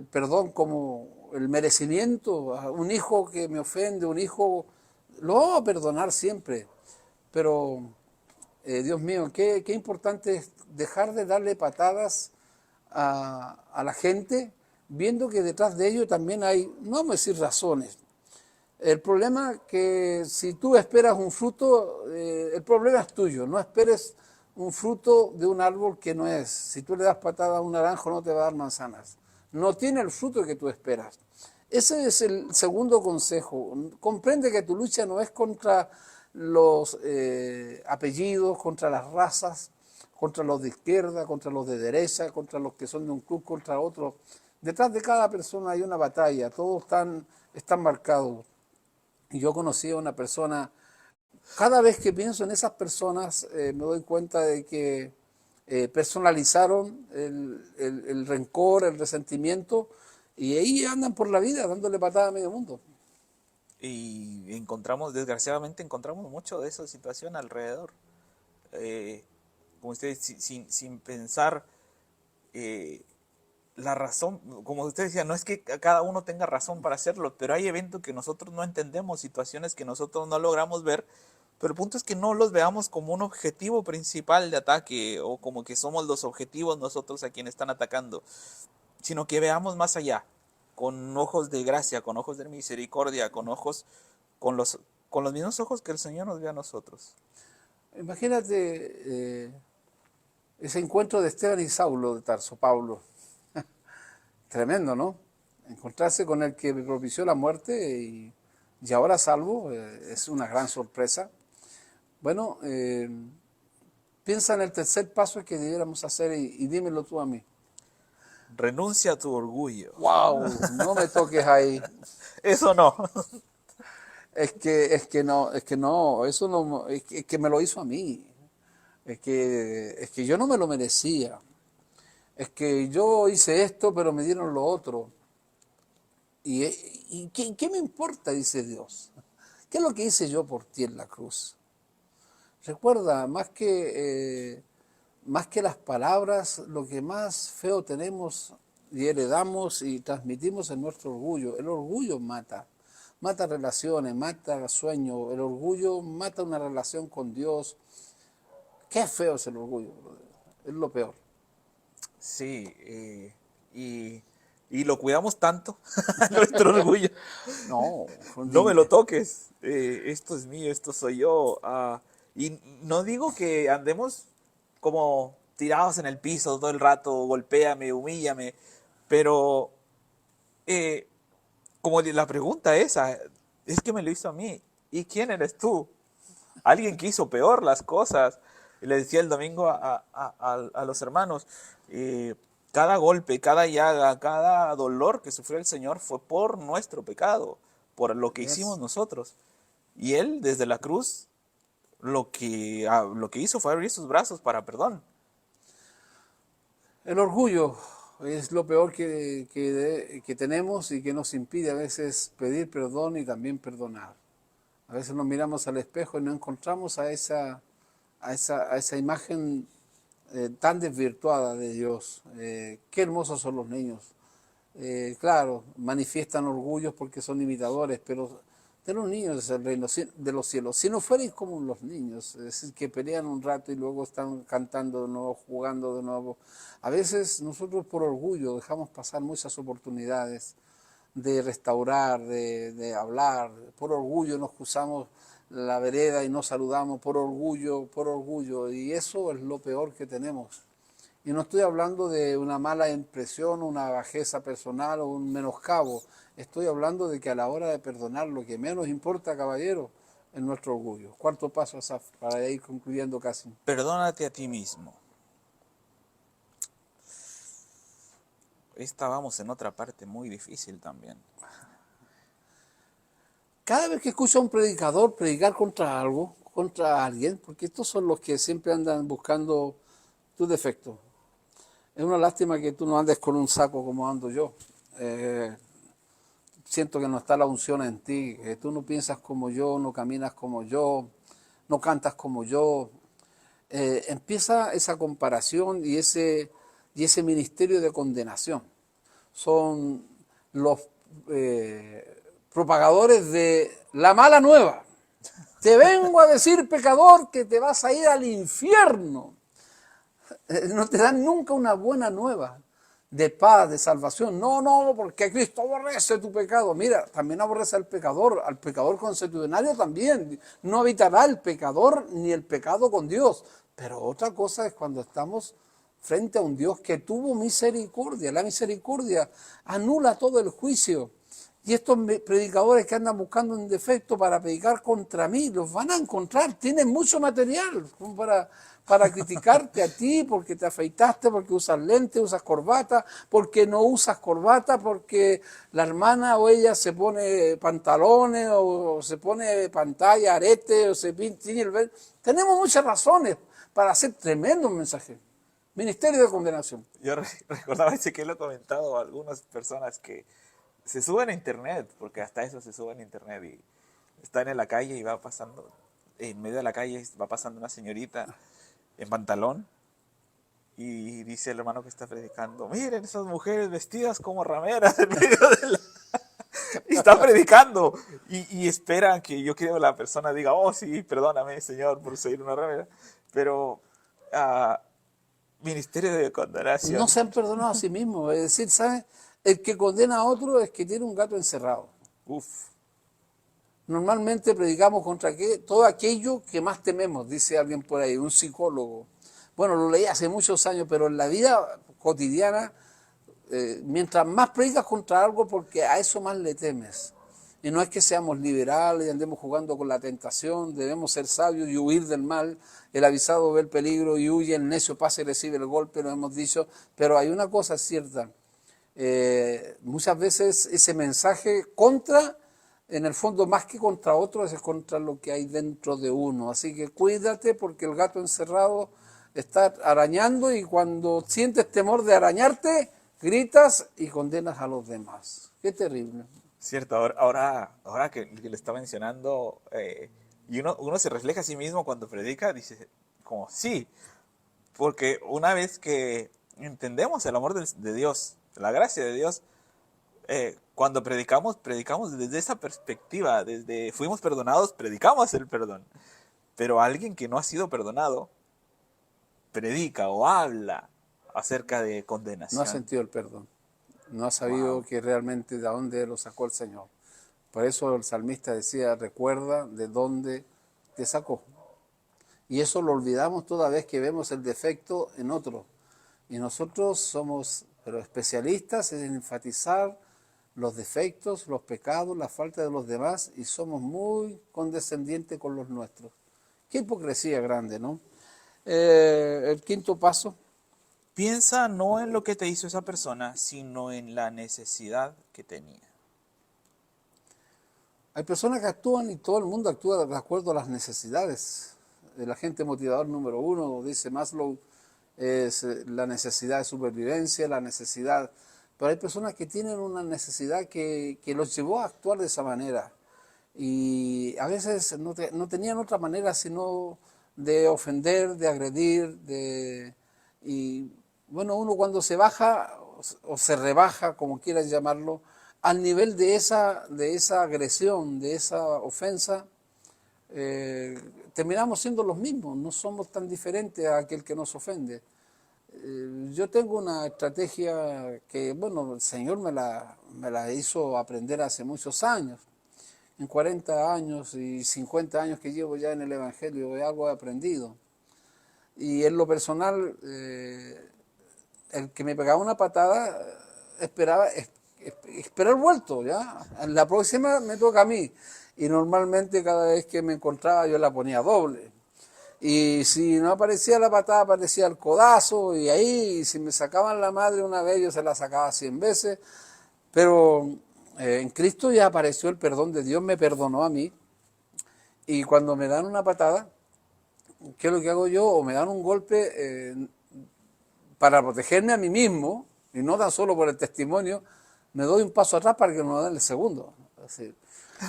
perdón como el merecimiento, a un hijo que me ofende, un hijo, lo vamos a perdonar siempre, pero Dios mío, qué importante es dejar de darle patadas a la gente, viendo que detrás de ello también hay, no vamos a decir razones. El problema es que si tú esperas un fruto, el problema es tuyo, no esperes un fruto de un árbol que no es. Si tú le das patada a un naranjo no te va a dar manzanas. No tiene el fruto que tú esperas. Ese es el segundo consejo. Comprende que tu lucha no es contra los apellidos, contra las razas, contra los de izquierda, contra los de derecha, contra los que son de un club, contra otro. Detrás de cada persona hay una batalla, todos están marcados. Y yo conocí a una persona, cada vez que pienso en esas personas me doy cuenta de que personalizaron el rencor, el resentimiento, y ahí andan por la vida dándole patada a medio mundo. Y desgraciadamente encontramos mucho de esa situación alrededor. Como usted, sin pensar la razón, como usted decía, no es que cada uno tenga razón para hacerlo, pero hay eventos que nosotros no entendemos, situaciones que nosotros no logramos ver, pero el punto es que no los veamos como un objetivo principal de ataque o como que somos los objetivos nosotros a quienes están atacando, sino que veamos más allá, con ojos de gracia, con ojos de misericordia, con los mismos ojos que el Señor nos ve a nosotros. Imagínate ese encuentro de Esteban y Saulo de Tarso, Pablo. Tremendo, ¿no? Encontrarse con el que me propició la muerte y ahora salvo es una gran sorpresa. Bueno, piensa en el tercer paso que debiéramos hacer y dímelo tú a mí. Renuncia a tu orgullo. ¡Wow! No me toques ahí. Eso no. Es que no, eso no, es que me lo hizo a mí. Es que yo no me lo merecía. Es que yo hice esto, pero me dieron lo otro. ¿Y qué me importa? Dice Dios. ¿Qué es lo que hice yo por ti en la cruz? Recuerda, más que las palabras, lo que más feo tenemos y heredamos y transmitimos es nuestro orgullo. El orgullo mata. Mata relaciones, mata sueños. El orgullo mata una relación con Dios. Qué feo es el orgullo, brother. Es lo peor. Sí, y lo cuidamos tanto, nuestro orgullo. No, No me lo toques, esto es mío, esto soy yo. Y no digo que andemos como tirados en el piso todo el rato, golpéame, humíllame, pero eh, como la pregunta esa, es que me lo hizo a mí. ¿Y quién eres tú? Alguien que hizo peor las cosas. Y le decía el domingo a los hermanos, cada golpe, cada llaga, cada dolor que sufrió el Señor fue por nuestro pecado, por lo que hicimos Yes. nosotros. Y Él desde la cruz lo que hizo fue abrir sus brazos para perdón. El orgullo es lo peor que tenemos y que nos impide a veces pedir perdón y también perdonar. A veces nos miramos al espejo y no encontramos a esa imagen tan desvirtuada de Dios. Qué hermosos son los niños. Claro, manifiestan orgullos porque son imitadores, pero De los niños es el reino de los cielos. Si no fuerais como los niños, es decir, que pelean un rato y luego están cantando de nuevo, jugando de nuevo. A veces nosotros por orgullo dejamos pasar muchas oportunidades de restaurar, de hablar. Por orgullo nos cruzamos la vereda y no saludamos, por orgullo. Y eso es lo peor que tenemos. Y no estoy hablando de una mala impresión, una bajeza personal o un menoscabo. Estoy hablando de que a la hora de perdonar lo que menos importa, caballero, es nuestro orgullo. Cuarto paso, Asaf, para ir concluyendo casi. Perdónate a ti mismo. Estábamos en otra parte muy difícil también. Cada vez que escucho a un predicador predicar contra algo, contra alguien, porque estos son los que siempre andan buscando tus defectos. Es una lástima que tú no andes con un saco como ando yo. Siento que no está la unción en ti, que tú no piensas como yo, no caminas como yo, no cantas como yo. Empieza esa comparación y ese ministerio de condenación. Son los propagadores de la mala nueva. Te vengo a decir, pecador, que te vas a ir al infierno. No te dan nunca una buena nueva de paz, de salvación. No, porque Cristo aborrece tu pecado. Mira, también aborrece al pecador consuetudinario también. No habitará el pecador ni el pecado con Dios. Pero otra cosa es cuando estamos frente a un Dios que tuvo misericordia. La misericordia anula todo el juicio. Y estos predicadores que andan buscando un defecto para predicar contra mí, los van a encontrar. Tienen mucho material para criticarte a ti, porque te afeitaste, porque usas lentes, usas corbata, porque no usas corbata, porque la hermana o ella se pone pantalones, o se pone pantalla, arete, o se tiñe el velo. Tenemos muchas razones para hacer tremendos mensajes. Ministerio de condenación. Yo recordaba ese que lo he comentado a algunas personas que se suben a internet, porque hasta eso se suben a internet y están en la calle y va pasando, en medio de la calle va pasando una señorita en pantalón y dice el hermano que está predicando, miren esas mujeres vestidas como rameras en medio de la... y está predicando y esperan que yo creo la persona diga, oh sí, perdóname Señor por seguir una ramera, pero ministerio de condenación. No se han perdonado a sí mismos, es decir, ¿sabes? El que condena a otro es que tiene un gato encerrado. Uf. Normalmente predicamos contra todo aquello que más tememos, dice alguien por ahí, un psicólogo. Bueno, lo leí hace muchos años, pero en la vida cotidiana, mientras más predicas contra algo, porque a eso más le temes. Y no es que seamos liberales y andemos jugando con la tentación, debemos ser sabios y huir del mal. El avisado ve el peligro y huye, el necio pasa y recibe el golpe, lo hemos dicho. Pero hay una cosa cierta. Muchas veces ese mensaje contra, en el fondo más que contra otros, es contra lo que hay dentro de uno. Así que cuídate porque el gato encerrado está arañando y cuando sientes temor de arañarte, gritas y condenas a los demás. Qué terrible. Cierto, ahora que le está mencionando, y uno se refleja a sí mismo cuando predica, dice como sí, porque una vez que entendemos el amor de Dios, la gracia de Dios, cuando predicamos desde esa perspectiva, desde fuimos perdonados, predicamos el perdón. Pero alguien que no ha sido perdonado, predica o habla acerca de condenación. No ha sentido el perdón, no ha sabido que realmente de dónde lo sacó el Señor. Por eso el salmista decía, recuerda de dónde te sacó. Y eso lo olvidamos toda vez que vemos el defecto en otro. Y nosotros somos especialistas en enfatizar los defectos, los pecados, la falta de los demás y somos muy condescendientes con los nuestros. Qué hipocresía grande, ¿no? El quinto paso. Piensa no en lo que te hizo esa persona, sino en la necesidad que tenía. Hay personas que actúan y todo el mundo actúa de acuerdo a las necesidades. El agente motivador número 1, dice Maslow, es la necesidad de supervivencia, la necesidad... Pero hay personas que tienen una necesidad que los llevó a actuar de esa manera. Y a veces no tenían otra manera sino de ofender, de agredir, y bueno, uno cuando se baja o se rebaja, como quieran llamarlo, al nivel de esa agresión, de esa ofensa, terminamos siendo los mismos, no somos tan diferentes a aquel que nos ofende. Yo tengo una estrategia que, bueno, el Señor me la hizo aprender hace muchos años. En 40 años y 50 años que llevo ya en el Evangelio, algo he aprendido. Y en lo personal, el que me pegaba una patada, esperar vuelto, ¿ya? En la próxima me toca a mí. Y normalmente cada vez que me encontraba yo la ponía doble. Y si no aparecía la patada, aparecía el codazo, y ahí, si me sacaban la madre una vez, yo se la sacaba 100 veces. Pero en Cristo ya apareció el perdón de Dios, me perdonó a mí. Y cuando me dan una patada, ¿qué es lo que hago yo? O me dan un golpe para protegerme a mí mismo, y no tan solo por el testimonio, me doy un paso atrás para que no me den el segundo. Así,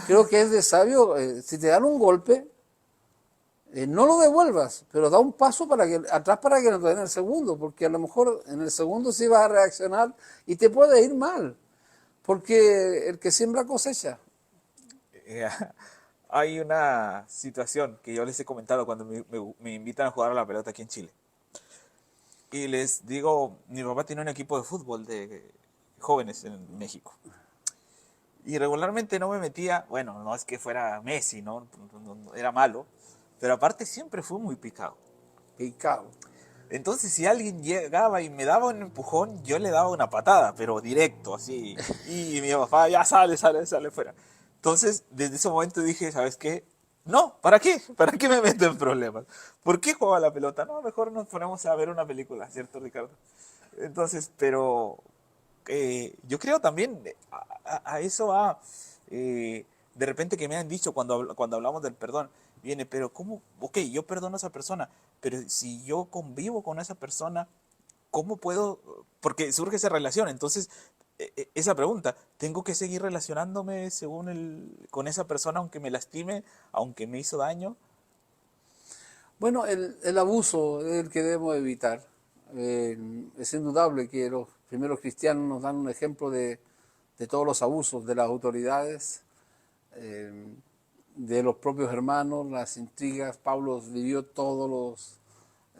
creo que es de sabio, si te dan un golpe, no lo devuelvas, pero da un paso atrás para que no te den el segundo, porque a lo mejor en el segundo sí vas a reaccionar y te puede ir mal, porque el que siembra cosecha. Hay una situación que yo les he comentado cuando me invitan a jugar a la pelota aquí en Chile. Y les digo, mi papá tiene un equipo de fútbol de jóvenes en México. Y regularmente no me metía, bueno, no es que fuera Messi, no era malo, pero aparte siempre fue muy picado. Picado. Entonces si alguien llegaba y me daba un empujón, yo le daba una patada, pero directo, así. Y mi papá, ya sale fuera. Entonces, desde ese momento dije, ¿sabes qué? No, ¿para qué? ¿Para qué me meto en problemas? ¿Por qué juego a la pelota? No, mejor nos ponemos a ver una película, ¿cierto, Ricardo? Entonces, pero yo creo también, a eso va, de repente que me han dicho cuando hablamos del perdón, viene, pero ¿cómo? Ok, yo perdono a esa persona, pero si yo convivo con esa persona, ¿cómo puedo? Porque surge esa relación, entonces, esa pregunta, ¿tengo que seguir relacionándome con esa persona aunque me lastime, aunque me hizo daño? Bueno, el abuso es el que debemos evitar. Es indudable que los primeros cristianos nos dan un ejemplo de todos los abusos de las autoridades, de los propios hermanos, las intrigas. Pablo vivió todos los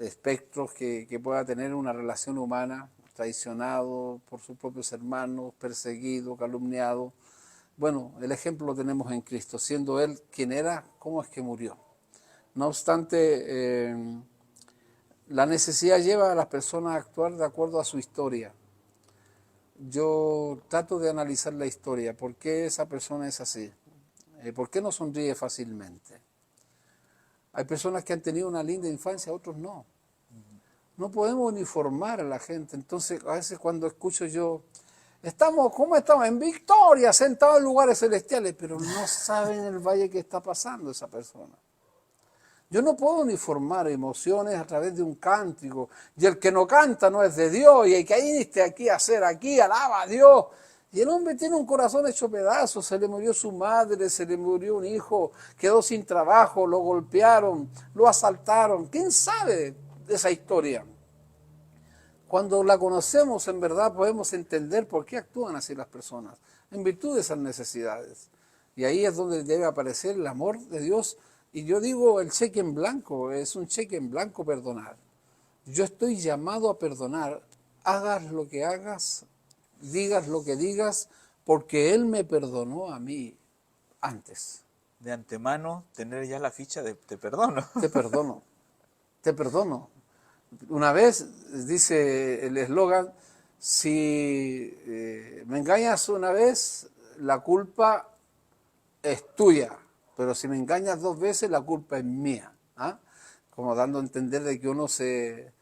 espectros que pueda tener una relación humana, traicionado por sus propios hermanos, perseguido, calumniado. Bueno, el ejemplo lo tenemos en Cristo, siendo Él quien era, ¿cómo es que murió? No obstante, la necesidad lleva a las personas a actuar de acuerdo a su historia. Yo trato de analizar la historia, ¿por qué esa persona es así? ¿Por qué no sonríe fácilmente? Hay personas que han tenido una linda infancia, otros no. No podemos uniformar a la gente. Entonces, a veces cuando escucho yo, ¿cómo estamos? En victoria, sentados en lugares celestiales, pero no saben el valle que está pasando esa persona. Yo no puedo uniformar emociones a través de un cántico. Y el que no canta no es de Dios. Y el que viniste aquí a hacer aquí, alaba a Dios. Y el hombre tiene un corazón hecho pedazos. Se le murió su madre, se le murió un hijo, quedó sin trabajo, lo golpearon, lo asaltaron. ¿Quién sabe de esa historia? Cuando la conocemos, en verdad podemos entender por qué actúan así las personas, en virtud de esas necesidades. Y ahí es donde debe aparecer el amor de Dios. Y yo digo, el cheque en blanco, es un cheque en blanco perdonar. Yo estoy llamado a perdonar, hagas lo que hagas, digas lo que digas, porque Él me perdonó a mí antes. De antemano, tener ya la ficha de te perdono. Te perdono, te perdono. Una vez, dice el eslogan, si me engañas una vez, la culpa es tuya. Pero si me engañas 2 veces, la culpa es mía. ¿Ah? Como dando a entender de que uno se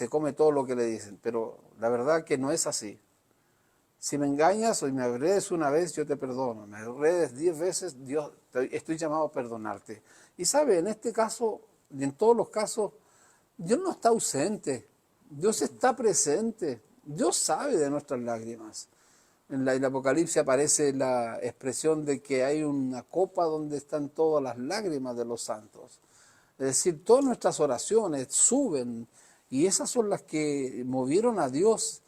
come todo lo que le dicen. Pero la verdad que no es así. Si me engañas o me agredes una vez, yo te perdono. Me agredes 10 veces, estoy llamado a perdonarte. Y sabe, en este caso, y en todos los casos, Dios no está ausente. Dios está presente. Dios sabe de nuestras lágrimas. En el Apocalipsis aparece la expresión de que hay una copa donde están todas las lágrimas de los santos. Es decir, todas nuestras oraciones suben y esas son las que movieron a Dios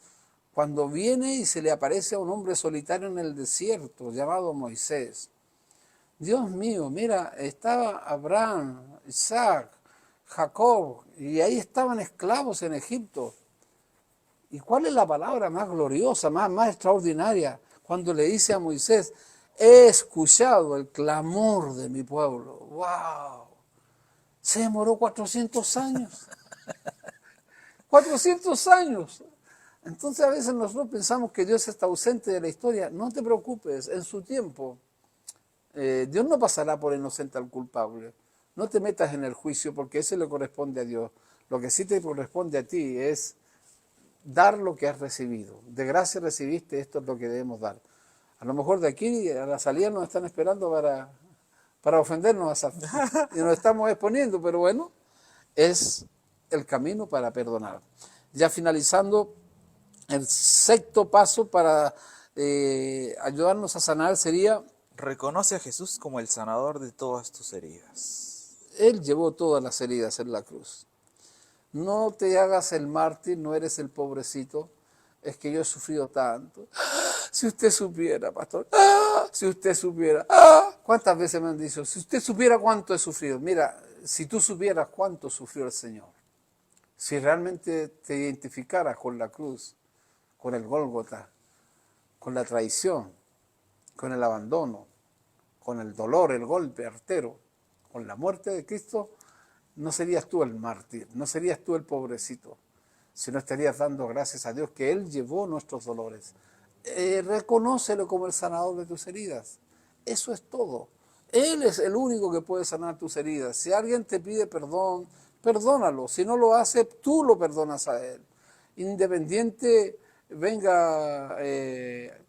cuando viene y se le aparece a un hombre solitario en el desierto llamado Moisés. Dios mío, mira, estaba Abraham, Isaac, Jacob, y ahí estaban esclavos en Egipto. ¿Y cuál es la palabra más gloriosa, más extraordinaria? Cuando le dice a Moisés, he escuchado el clamor de mi pueblo. ¡Wow! Se demoró 400 años. 400 años. Entonces a veces nosotros pensamos que Dios está ausente de la historia. No te preocupes, en su tiempo Dios no pasará por inocente al culpable. No te metas en el juicio porque ese le corresponde a Dios. Lo que sí te corresponde a ti es dar lo que has recibido. De gracia recibiste, esto es lo que debemos dar. A lo mejor de aquí a la salida nos están esperando para ofendernos y nos estamos exponiendo, pero bueno, es el camino para perdonar. Ya finalizando, el sexto paso para ayudarnos a sanar sería: reconoce a Jesús como el sanador de todas tus heridas. Él llevó todas las heridas en la cruz. No te hagas el mártir, no eres el pobrecito. Es que yo he sufrido tanto. Si usted supiera, pastor. Si usted supiera. ¿Cuántas veces me han dicho? Si usted supiera cuánto he sufrido. Mira, si tú supieras cuánto sufrió el Señor. Si realmente te identificaras con la cruz, con el Gólgota, con la traición, con el abandono, con el dolor, el golpe artero, con la muerte de Cristo, no serías tú el mártir, no serías tú el pobrecito, sino estarías dando gracias a Dios que Él llevó nuestros dolores. Reconócelo como el sanador de tus heridas. Eso es todo. Él es el único que puede sanar tus heridas. Si alguien te pide perdón, perdónalo. Si no lo hace, tú lo perdonas a Él. Independiente venga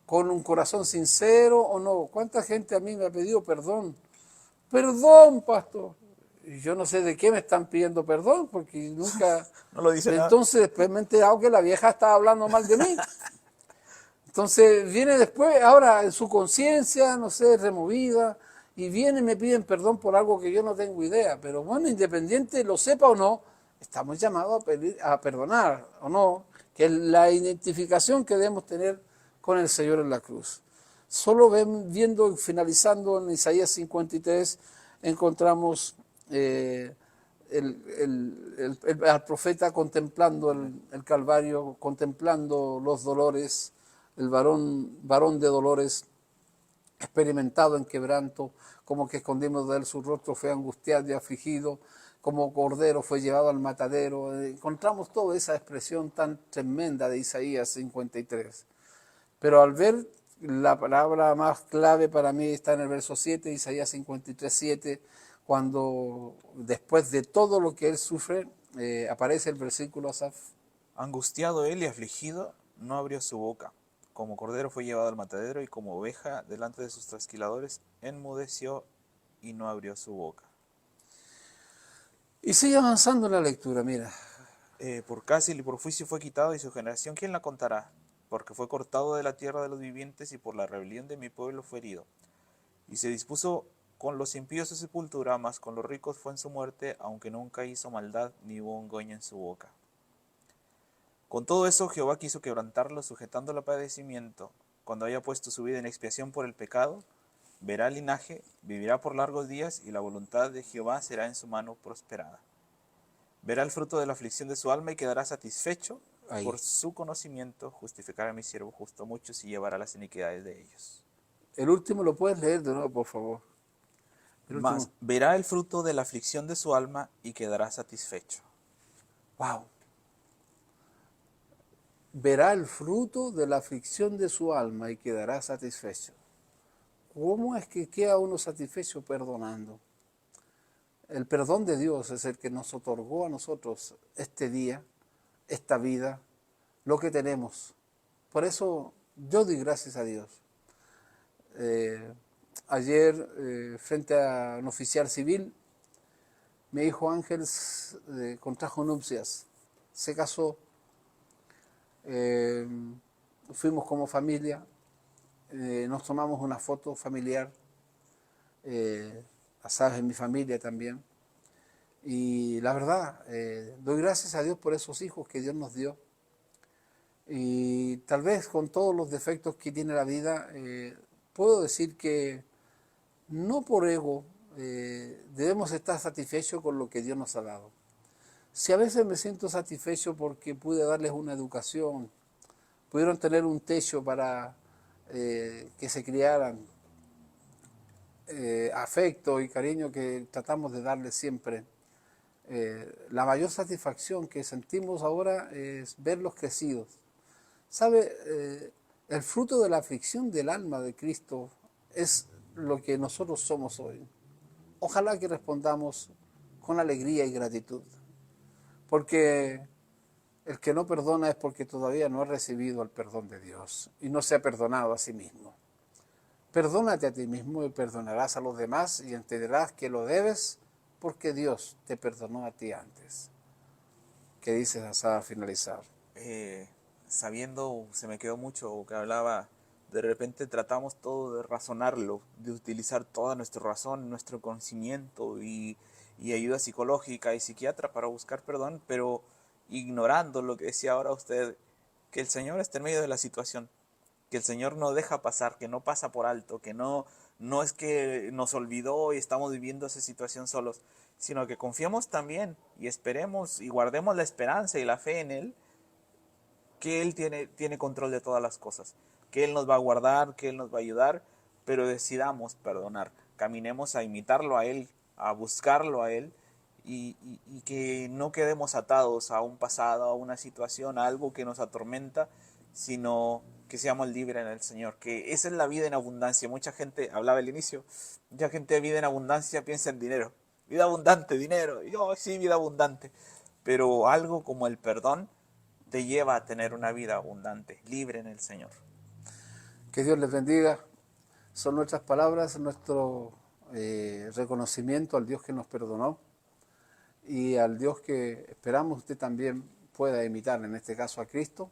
con un corazón sincero o no. ¿Cuánta gente a mí me ha pedido perdón? Perdón, pastor. Y yo no sé de qué me están pidiendo perdón, porque nunca... No lo dice nada. Entonces después me he enterado que la vieja estaba hablando mal de mí. Entonces viene después, ahora en su conciencia, no sé, removida, y viene y me piden perdón por algo que yo no tengo idea. Pero bueno, independiente, lo sepa o no, estamos llamados a perdonar, o no, que es la identificación que debemos tener con el Señor en la cruz. Solo viendo, finalizando en Isaías 53, encontramos al profeta contemplando el Calvario, contemplando los dolores, el varón de dolores, experimentado en quebranto, como que escondimos de él su rostro, fue angustiado y afligido, como cordero fue llevado al matadero. Encontramos toda esa expresión tan tremenda de Isaías 53. Pero al ver, la palabra más clave para mí está en el verso 7, Isaías 53, 7, cuando después de todo lo que él sufre, aparece el versículo Asaf. Angustiado él y afligido, no abrió su boca. Como cordero fue llevado al matadero y como oveja delante de sus trasquiladores, enmudeció y no abrió su boca. Y sigue avanzando en la lectura, mira. Por cárcel y por juicio fue quitado, y su generación, ¿quién la contará? Porque fue cortado de la tierra de los vivientes, y por la rebelión de mi pueblo fue herido. Y se dispuso con los impíos su sepultura, mas con los ricos fue en su muerte, aunque nunca hizo maldad, ni hubo engaño en su boca. Con todo eso Jehová quiso quebrantarlo, sujetándolo a padecimiento. Cuando haya puesto su vida en expiación por el pecado, verá el linaje, vivirá por largos días, y la voluntad de Jehová será en su mano prosperada. Verá el fruto de la aflicción de su alma y quedará satisfecho. Ahí. Por su conocimiento justificará a mi siervo justo a muchos y llevará las iniquidades de ellos. El último lo puedes leer de nuevo, por favor. Mas verá el fruto de la aflicción de su alma y quedará satisfecho. Wow. Verá el fruto de la aflicción de su alma y quedará satisfecho. ¿Cómo es que queda uno satisfecho? Perdonando. El perdón de Dios es el que nos otorgó a nosotros este día, esta vida, lo que tenemos. Por eso yo doy gracias a Dios. Ayer, frente a un oficial civil, mi hijo Ángel contrajo nupcias, se casó, fuimos como familia, nos tomamos una foto familiar, sabes, en mi familia también. Y la verdad, doy gracias a Dios por esos hijos que Dios nos dio. Y tal vez con todos los defectos que tiene la vida, puedo decir que no por ego debemos estar satisfechos con lo que Dios nos ha dado. Si a veces me siento satisfecho porque pude darles una educación, pudieron tener un techo para que se criaran, afecto y cariño que tratamos de darles siempre. La mayor satisfacción que sentimos ahora es verlos crecidos. ¿Sabe? El fruto de la aflicción del alma de Cristo es lo que nosotros somos hoy. Ojalá que respondamos con alegría y gratitud, porque el que no perdona es porque todavía no ha recibido el perdón de Dios y no se ha perdonado a sí mismo. Perdónate a ti mismo y perdonarás a los demás y entenderás que lo debes porque Dios te perdonó a ti antes. ¿Qué dices, Asad, al finalizar? Sabiendo, se me quedó mucho que hablaba, de repente tratamos todo de razonarlo, de utilizar toda nuestra razón, nuestro conocimiento y ayuda psicológica y psiquiatra para buscar perdón, pero ignorando lo que decía ahora usted, que el Señor está en medio de la situación, que el Señor no deja pasar, que no pasa por alto, que no es que nos olvidó y estamos viviendo esa situación solos, sino que confiemos también y esperemos y guardemos la esperanza y la fe en Él, que Él tiene control de todas las cosas, que Él nos va a guardar, que Él nos va a ayudar, pero decidamos perdonar, caminemos a imitarlo a Él, a buscarlo a Él, y que no quedemos atados a un pasado, a una situación, a algo que nos atormenta, sino que seamos libres en el Señor, que esa es la vida en abundancia. Mucha gente, hablaba al inicio, mucha gente de vida en abundancia piensa en dinero, vida abundante, dinero, y yo sí, vida abundante, pero algo como el perdón te lleva a tener una vida abundante, libre en el Señor. Que Dios les bendiga. Son nuestras palabras, nuestro reconocimiento al Dios que nos perdonó y al Dios que esperamos usted también pueda imitar, en este caso a Cristo,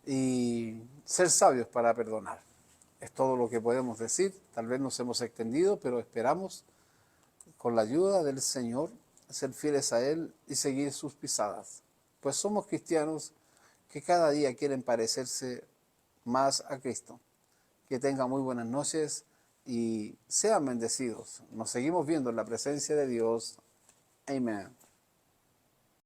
y ser sabios para perdonar. Es todo lo que podemos decir. Tal vez nos hemos extendido, pero esperamos, con la ayuda del Señor, ser fieles a Él y seguir sus pisadas. Pues somos cristianos que cada día quieren parecerse más a Cristo. Que tengan muy buenas noches y sean bendecidos. Nos seguimos viendo en la presencia de Dios. Amén.